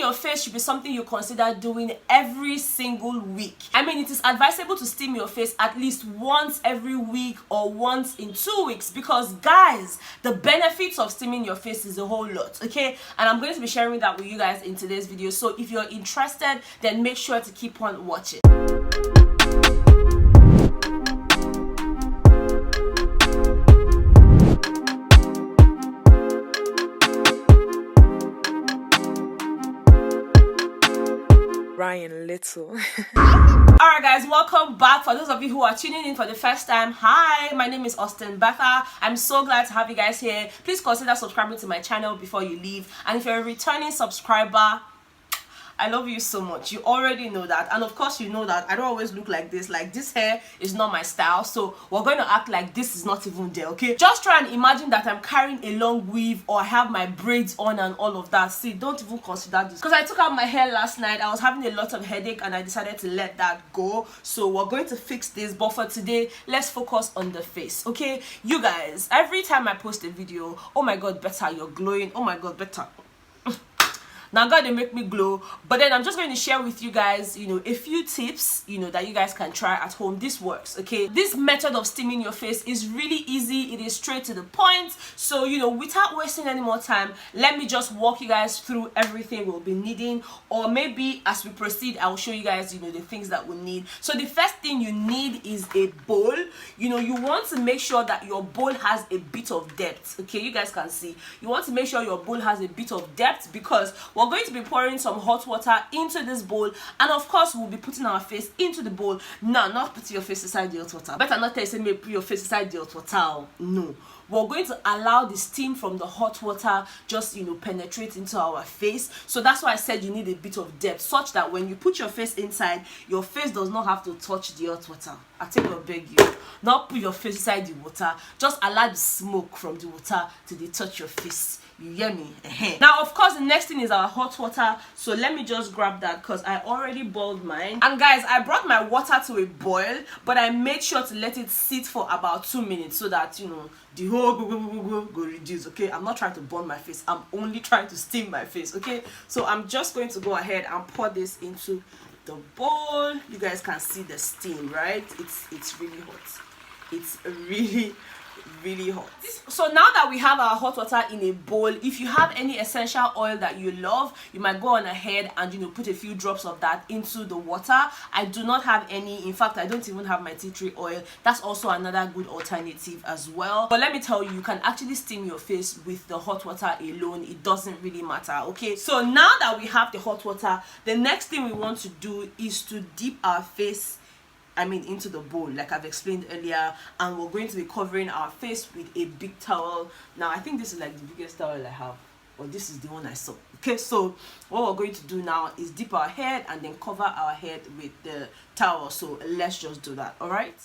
your face should be something you consider doing every single week. I mean, it is advisable to steam your face at least once every week or once in 2 weeks, because guys, the benefits of steaming your face is a whole lot, okay? And I'm going to be sharing that with you guys in today's video. So if you're interested, then make sure to keep on watching. Ryan Little. Alright guys, welcome back. For those of you who are tuning in for the first time, hi, my name is Austin Betha. I'm so glad to have you guys here. Please consider subscribing to my channel before you leave. And if you're a returning subscriber, I love you so much. You already know that. And of course you know that I don't always look like this. Like, this hair is not my style, so we're going to act like this is not even there, okay? Just try and imagine that I'm carrying a long weave or I have my braids on and all of that. See, don't even consider this, because I took out my hair last night. I was having a lot of headache and I decided to let that go. So we're going to fix this, but for today, let's focus on the face, okay? You guys, every time I post a video, oh my god, Betha, you're glowing. Oh my god, Betha, now God, they make me glow. But then I'm just going to share with you guys, a few tips, that you guys can try at home. This works, okay? This method of steaming your face is really easy. It is straight to the point. So, without wasting any more time, let me just walk you guys through everything we'll be needing. Or maybe as we proceed, I'll show you guys, the things that we need. So the first thing you need is a bowl. You want to make sure that your bowl has a bit of depth, okay? You guys can see. You want to make sure your bowl has a bit of depth, because we're going to be pouring some hot water into this bowl, and of course we'll be putting our face into the bowl. Now, not putting your face inside the hot water. Better not tell you, say, maybe put your face inside the hot water. No, we're going to allow the steam from the hot water just penetrate into our face. So that's why I said you need a bit of depth, such that when you put your face inside, your face does not have to touch the hot water. I think I'll beg you, not put your face inside the water. Just allow the smoke from the water to touch your face. You hear me? Now, of course, the next thing is our hot water. So let me just grab that, because I already boiled mine. And guys, I brought my water to a boil, but I made sure to let it sit for about 2 minutes so that the whole go reduce, okay? I'm not trying to burn my face. I'm only trying to steam my face, okay? So I'm just going to go ahead and pour this into the bowl. You guys can see the steam, right? It's really hot. It's really hot. So now that we have our hot water in a bowl, if you have any essential oil that you love, you might go on ahead and put a few drops of that into the water. I do not have any. In fact, I don't even have my tea tree oil. That's also another good alternative as well. But let me tell you, you can actually steam your face with the hot water alone. It doesn't really matter, okay? So now that we have the hot water, the next thing we want to do is to dip our face into the bowl, like I've explained earlier, and we're going to be covering our face with a big towel. Now, I think this is like the biggest towel I have, or this is the one I saw. Okay, so what we're going to do now is dip our head and then cover our head with the towel. So let's just do that, all right?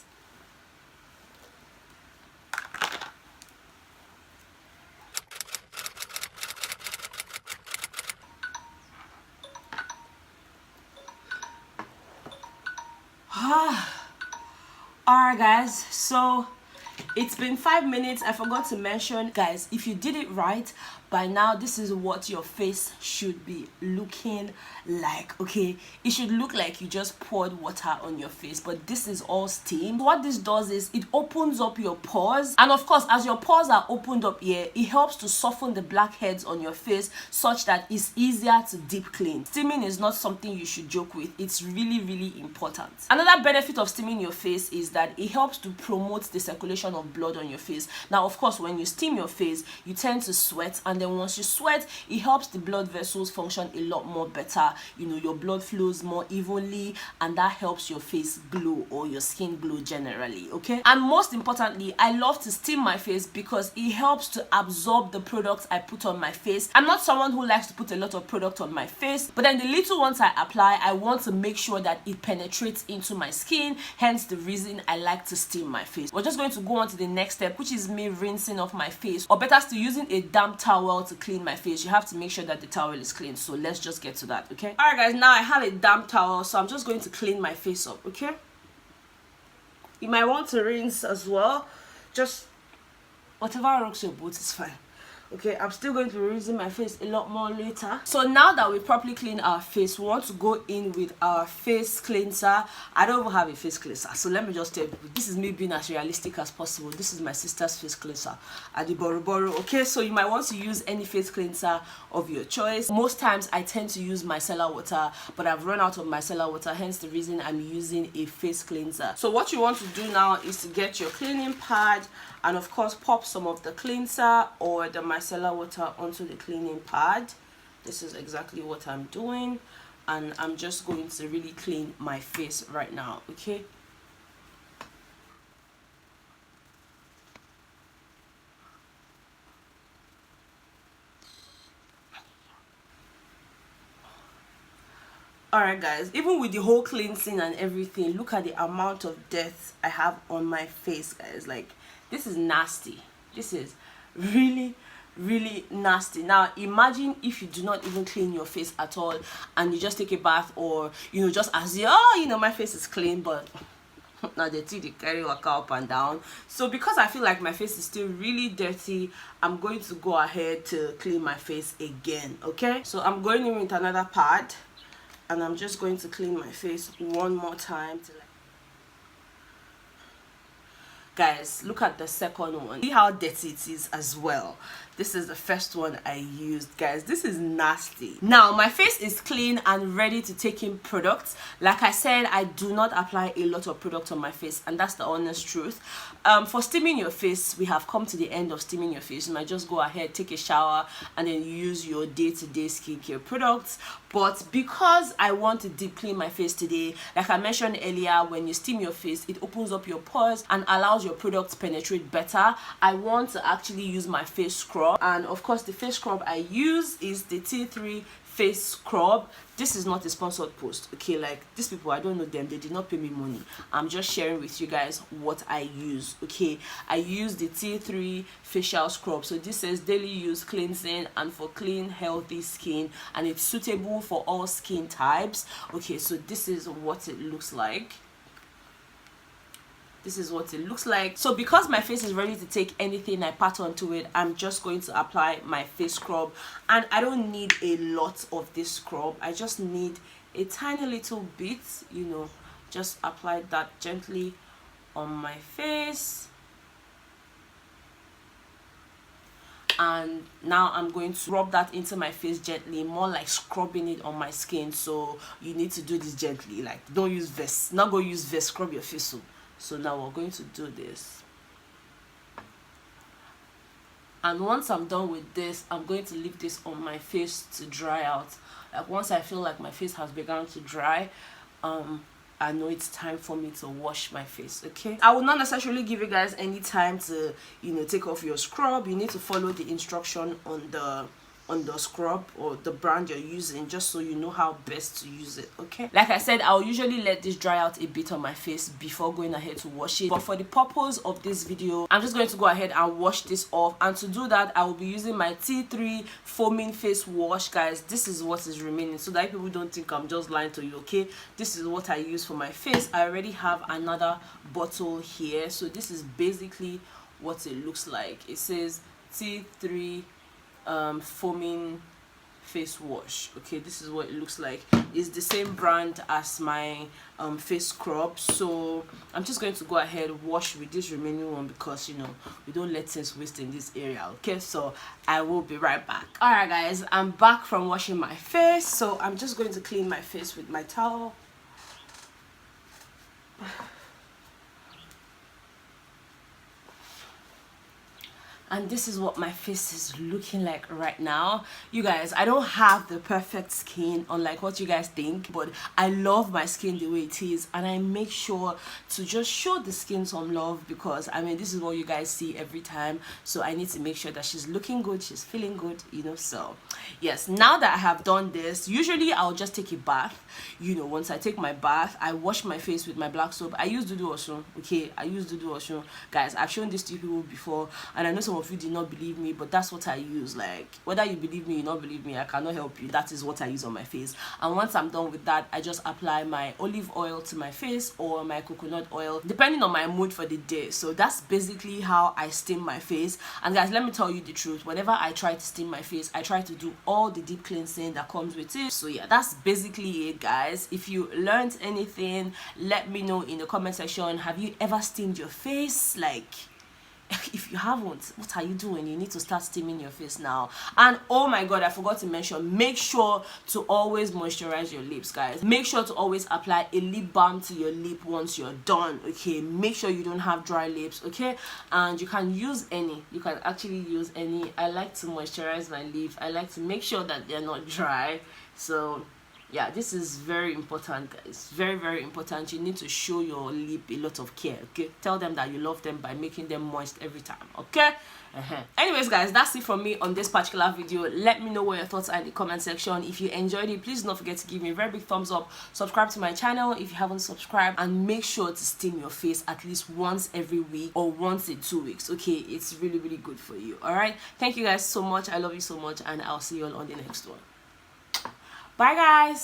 Alright guys, so it's been 5 minutes. I forgot to mention, guys, if you did it right by now, this is what your face should be looking like, okay? It should look like you just poured water on your face, but this is all steam. What this does is it opens up your pores, and of course, as your pores are opened up here, it helps to soften the blackheads on your face such that it's easier to deep clean. Steaming is not something you should joke with. It's really important. Another benefit of steaming your face is that it helps to promote the circulation of blood on your face. Now, of course, when you steam your face, you tend to sweat, and then once you sweat, it helps the blood vessels function a lot more better. Your blood flows more evenly, and that helps your face glow, or your skin glow generally, okay? And most importantly, I love to steam my face because it helps to absorb the products I put on my face. I'm not someone who likes to put a lot of product on my face, but then the little ones I apply, I want to make sure that it penetrates into my skin, hence the reason I like to steam my face. We're just going to go on to the next step, which is me rinsing off my face, or better still, using a damp towel to clean my face. You have to make sure that the towel is clean, so let's just get to that, okay? Alright guys, now I have a damp towel, so I'm just going to clean my face up, okay? You might want to rinse as well. Just whatever rocks your boat is fine. Okay, I'm still going to be using my face a lot more later. So now that we properly clean our face, we want to go in with our face cleanser. I don't even have a face cleanser, so let me just tell you, this is me being as realistic as possible. This is my sister's face cleanser at the Boro. Okay, so you might want to use any face cleanser of your choice. Most times I tend to use micellar water, but I've run out of micellar water, hence the reason I'm using a face cleanser. So what you want to do now is to get your cleaning pad and of course pop some of the cleanser or the micellar water onto the cleaning pad. This is exactly what I'm doing, and I'm just going to really clean my face right now. Okay, alright guys, even with the whole cleansing and everything, look at the amount of dirt I have on my face, guys. Like, this is nasty. This is really nasty. Now imagine if you do not even clean your face at all and you just take a bath, or just assume, oh, my face is clean, but now the tea they carry work up and down. So because I feel like my face is still really dirty, I'm going to go ahead to clean my face again. Okay, so I'm going in with another pad and I'm just going to clean my face one more time to guys, look at the second one. See how dirty it is as well. This is the first one I used, guys. This is nasty. Now my face is clean and ready to take in products. Like I said, I do not apply a lot of product on my face, and that's the honest truth. For steaming your face, we have come to the end of steaming your face. You might just go ahead, take a shower, and then use your day-to-day skincare products. But because I want to deep clean my face today, like I mentioned earlier, when you steam your face, it opens up your pores and allows your products penetrate better. I want to actually use my face scrub, and of course the face scrub I use is the T3 face scrub. This is not a sponsored post, okay? Like, these people, I don't know them, they did not pay me money. I'm just sharing with you guys what I use. Okay, I use the T3 facial scrub. So this says daily use, cleansing and for clean healthy skin, and it's suitable for all skin types. Okay, so this is what it looks like. This is what it looks like. So because my face is ready to take anything I pat onto it, I'm just going to apply my face scrub, and I don't need a lot of this scrub. I just need a tiny little bit, just apply that gently on my face. And now I'm going to rub that into my face gently, more like scrubbing it on my skin. So you need to do this gently, like don't use vest, not go use vest, scrub your face. So now we're going to do this, and once I'm done with this, I'm going to leave this on my face to dry out. Like, once I feel like my face has begun to dry, I know it's time for me to wash my face. Okay, I will not necessarily give you guys any time to take off your scrub. You need to follow the instruction on the scrub or the brand you're using, just so you know how best to use it. Okay, like I said, I'll usually let this dry out a bit on my face before going ahead to wash it, but for the purpose of this video, I'm just going to go ahead and wash this off. And to do that, I will be using my T3 foaming face wash. Guys, this is what is remaining, so that people don't think I'm just lying to you. Okay, this is what I use for my face. I already have another bottle here, so this is basically what it looks like. It says T3 foaming face wash. Okay, this is what it looks like. It's the same brand as my face scrub. So I'm just going to go ahead wash with this remaining one, because we don't let things waste in this area. Okay, so I will be right back. All right guys, I'm back from washing my face. So I'm just going to clean my face with my towel. And this is what my face is looking like right now. You guys, I don't have the perfect skin, unlike what you guys think, but I love my skin the way it is, and I make sure to just show the skin some love, because this is what you guys see every time. So I need to make sure that she's looking good, she's feeling good, So yes, now that I have done this, usually I'll just take a bath. Once I take my bath, I wash my face with my black soap. I use Dudu Osun. Okay, I use Dudu Osun. Guys, I've shown this to you people before, and I know some of you did not believe me, but that's what I use. Like, whether you believe me, you not believe me, I cannot help you. That is what I use on my face. And once I'm done with that, I just apply my olive oil to my face or my coconut oil, depending on my mood for the day. So that's basically how I steam my face. And guys, let me tell you the truth, whenever I try to steam my face, I try to do all the deep cleansing that comes with it. So yeah, that's basically it, guys. If you learned anything, let me know in the comment section. Have you ever steamed your face? Like, if you haven't, what are you doing? You need to start steaming your face now. And oh my god, I forgot to mention, make sure to always moisturize your lips, guys. Make sure to always apply a lip balm to your lip once you're done. Okay, make sure you don't have dry lips. Okay, and you can use any, you can actually use any. I like to moisturize my lips. I like to make sure that they're not dry. So yeah, this is very important, guys. Very, very important. You need to show your lip a lot of care. Okay, tell them that you love them by making them moist every time. Okay. Anyways, guys, that's it from me on this particular video. Let me know what your thoughts are in the comment section. If you enjoyed it, please don't forget to give me a very big thumbs up. Subscribe to my channel if you haven't subscribed, and make sure to steam your face at least once every week or once in 2 weeks. Okay, it's really, really good for you. All right, thank you guys so much. I love you so much, and I'll see you all on the next one. Bye, guys.